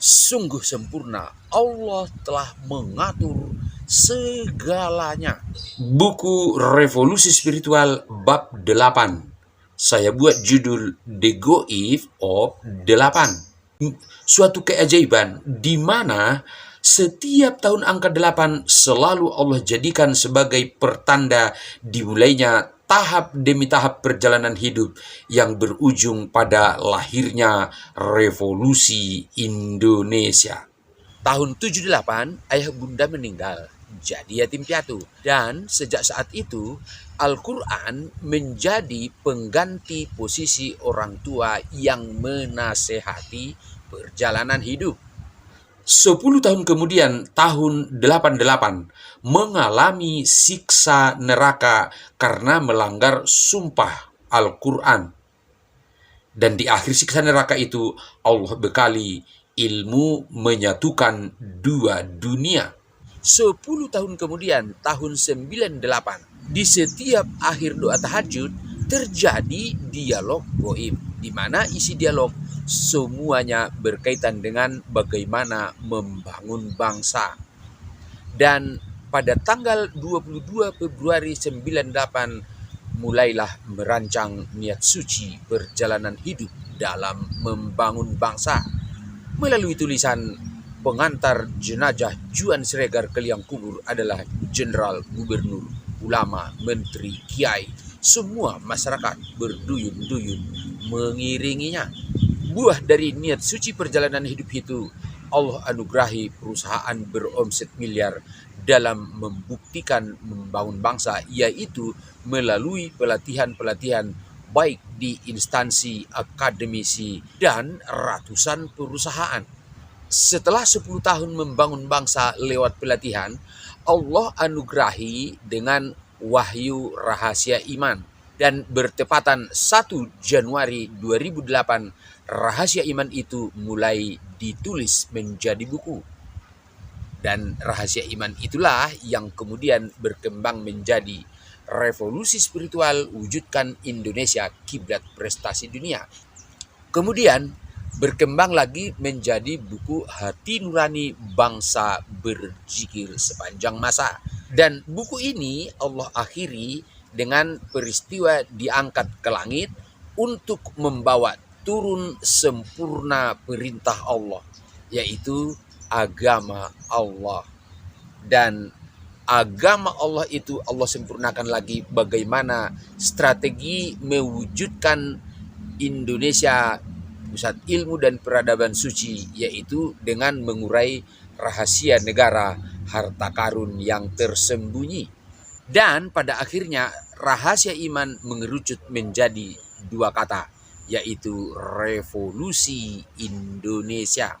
Sungguh sempurna, Allah telah mengatur segalanya. Buku Revolusi Spiritual bab 8. Saya buat judul The Goif of 8. Suatu keajaiban di mana setiap tahun angka 8 selalu Allah jadikan sebagai pertanda dimulainya tahap demi tahap perjalanan hidup yang berujung pada lahirnya revolusi Indonesia. Tahun 78, ayah bunda meninggal, jadi yatim piatu. Dan sejak saat itu, Al-Quran menjadi pengganti posisi orang tua yang menasehati perjalanan hidup. 10 tahun kemudian, tahun 88, mengalami siksa neraka karena melanggar sumpah Al-Quran. Dan di akhir siksa neraka itu, Allah bekali ilmu menyatukan dua dunia. 10 tahun kemudian, tahun 98, di setiap akhir doa tahajud terjadi dialog goib, di mana isi dialog semuanya berkaitan dengan bagaimana membangun bangsa. Dan pada tanggal 22 Februari 98 mulailah merancang niat suci perjalanan hidup dalam membangun bangsa melalui tulisan pengantar jenazah Juan Siregar ke liang kubur adalah jenderal, gubernur, ulama, menteri, kiai, semua masyarakat berduyun-duyun mengiringinya. Buah dari niat suci perjalanan hidup itu, Allah anugerahi perusahaan beromset miliar dalam membuktikan membangun bangsa, yaitu melalui pelatihan-pelatihan baik di instansi akademisi dan ratusan perusahaan. Setelah 10 tahun membangun bangsa lewat pelatihan, Allah anugerahi dengan wahyu rahasia iman. Dan bertepatan 1 Januari 2008, rahasia iman itu mulai ditulis menjadi buku. Dan rahasia iman itulah yang kemudian berkembang menjadi revolusi spiritual wujudkan Indonesia kiblat prestasi dunia. Kemudian berkembang lagi menjadi buku Hati Nurani Bangsa Berzikir Sepanjang Masa. Dan buku ini Allah akhiri dengan peristiwa diangkat ke langit untuk membawa turun sempurna perintah Allah, yaitu agama Allah. Dan agama Allah itu Allah sempurnakan lagi bagaimana strategi mewujudkan Indonesia pusat ilmu dan peradaban suci, yaitu dengan mengurai rahasia negara, harta karun yang tersembunyi. Dan pada akhirnya rahasia iman mengerucut menjadi 2 kata, yaitu revolusi Indonesia.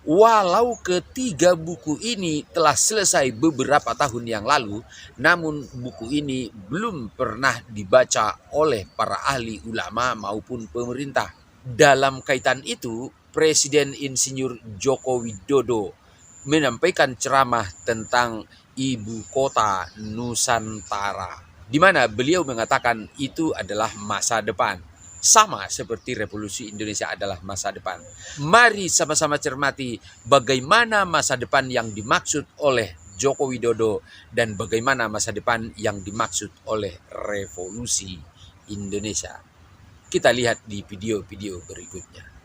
Walau ketiga buku ini telah selesai beberapa tahun yang lalu, namun buku ini belum pernah dibaca oleh para ahli ulama maupun pemerintah. Dalam kaitan itu, Presiden Insinyur Joko Widodo menyampaikan ceramah tentang ibu kota Nusantara, di mana beliau mengatakan itu adalah masa depan. Sama seperti revolusi Indonesia adalah masa depan. Mari sama-sama cermati bagaimana masa depan yang dimaksud oleh Joko Widodo dan bagaimana masa depan yang dimaksud oleh revolusi Indonesia. Kita lihat di video-video berikutnya.